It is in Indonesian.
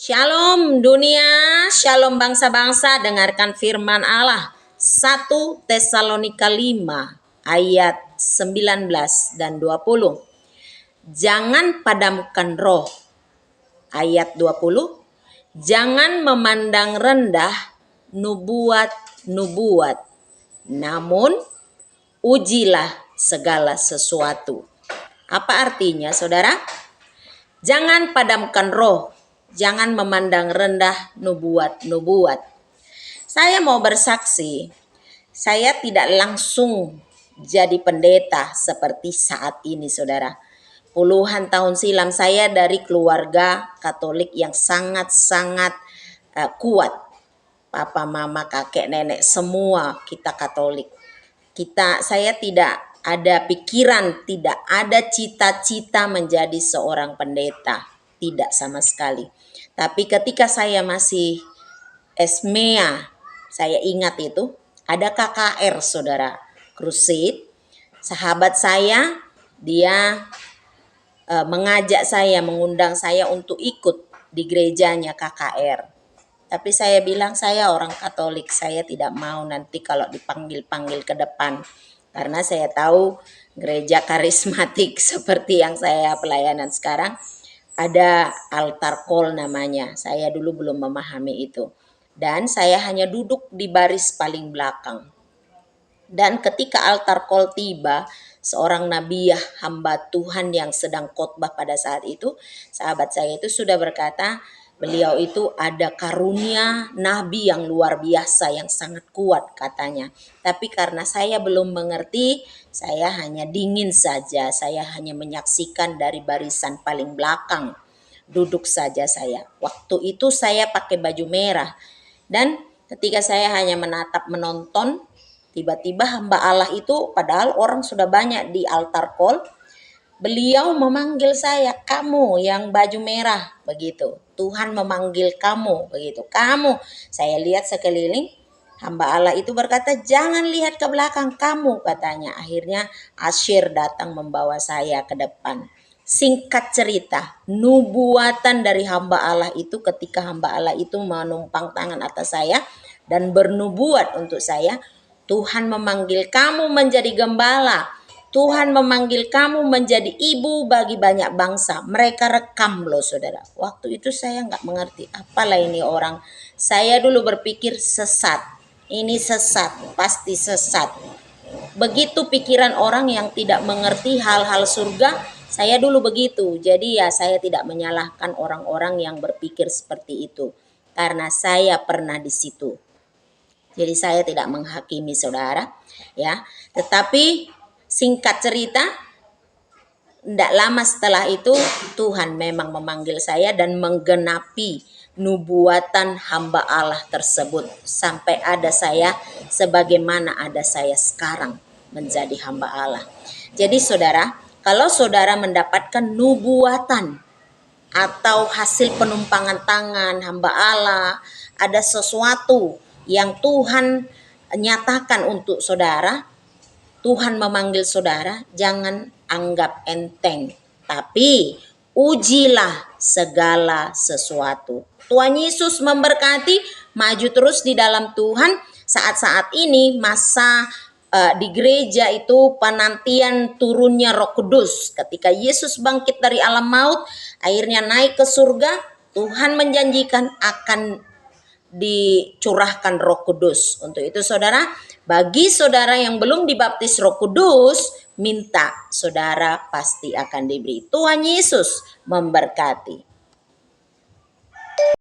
Shalom dunia, shalom bangsa-bangsa, dengarkan firman Allah. 1 Tesalonika 5 ayat 19 dan 20. Jangan padamkan roh. Ayat 20. Jangan memandang rendah nubuat-nubuat, namun ujilah segala sesuatu. Apa artinya, saudara? Jangan padamkan roh. Jangan memandang rendah nubuat-nubuat. Saya mau bersaksi, saya tidak langsung jadi pendeta seperti saat ini, saudara. Puluhan tahun silam saya dari keluarga Katolik yang sangat-sangat kuat. Papa, mama, kakek, nenek, semua kita Katolik. Saya tidak ada pikiran, tidak ada cita-cita menjadi seorang pendeta. Tidak sama sekali. Tapi ketika saya masih Esmea, saya ingat itu, ada KKR, saudara, Crusade. Sahabat saya, dia mengajak saya, mengundang saya untuk ikut di gerejanya KKR. Tapi saya bilang, saya orang Katolik, saya tidak mau nanti kalau dipanggil-panggil ke depan. Karena saya tahu gereja karismatik seperti yang saya pelayanan sekarang, ada altar call namanya. Saya dulu belum memahami itu. Dan saya hanya duduk di baris paling belakang. Dan ketika altar call tiba, seorang nabiah hamba Tuhan yang sedang khotbah pada saat itu, sahabat saya itu sudah berkata, beliau itu ada karunia nabi yang luar biasa, yang sangat kuat katanya. Tapi karena saya belum mengerti, saya hanya dingin saja. Saya hanya menyaksikan dari barisan paling belakang. Duduk saja saya. Waktu itu saya pakai baju merah. Dan ketika saya hanya menonton, tiba-tiba hamba Allah itu, padahal orang sudah banyak di altar call, beliau memanggil saya, kamu yang baju merah, begitu. Tuhan memanggil kamu, begitu. Kamu, saya lihat sekeliling, hamba Allah itu berkata, jangan lihat ke belakang kamu, katanya. Akhirnya Asyir datang membawa saya ke depan. Singkat cerita, nubuatan dari hamba Allah itu ketika hamba Allah itu menumpang tangan atas saya dan bernubuat untuk saya, Tuhan memanggil kamu menjadi gembala. Tuhan memanggil kamu menjadi ibu bagi banyak bangsa. Mereka rekam loh, saudara. Waktu itu saya nggak mengerti. Apalah ini orang. Saya dulu berpikir sesat. Ini sesat. Pasti sesat. Begitu pikiran orang yang tidak mengerti hal-hal surga. Saya dulu begitu. Jadi ya saya tidak menyalahkan orang-orang yang berpikir seperti itu. Karena saya pernah di situ. Jadi saya tidak menghakimi, saudara, ya. Tetapi singkat cerita, tidak lama setelah itu Tuhan memang memanggil saya dan menggenapi nubuatan hamba Allah tersebut sampai ada saya sebagaimana ada saya sekarang menjadi hamba Allah. Jadi saudara, kalau saudara mendapatkan nubuatan atau hasil penumpangan tangan hamba Allah, ada sesuatu yang Tuhan nyatakan untuk saudara, Tuhan memanggil saudara, jangan anggap enteng, tapi ujilah segala sesuatu. Tuhan Yesus memberkati, maju terus di dalam Tuhan. Saat-saat ini masa di gereja itu penantian turunnya Roh Kudus. Ketika Yesus bangkit dari alam maut, akhirnya naik ke surga, Tuhan menjanjikan akan dicurahkan Roh Kudus. Untuk itu saudara, bagi saudara yang belum dibaptis Roh Kudus, minta, saudara pasti akan diberi. Tuhan Yesus memberkati.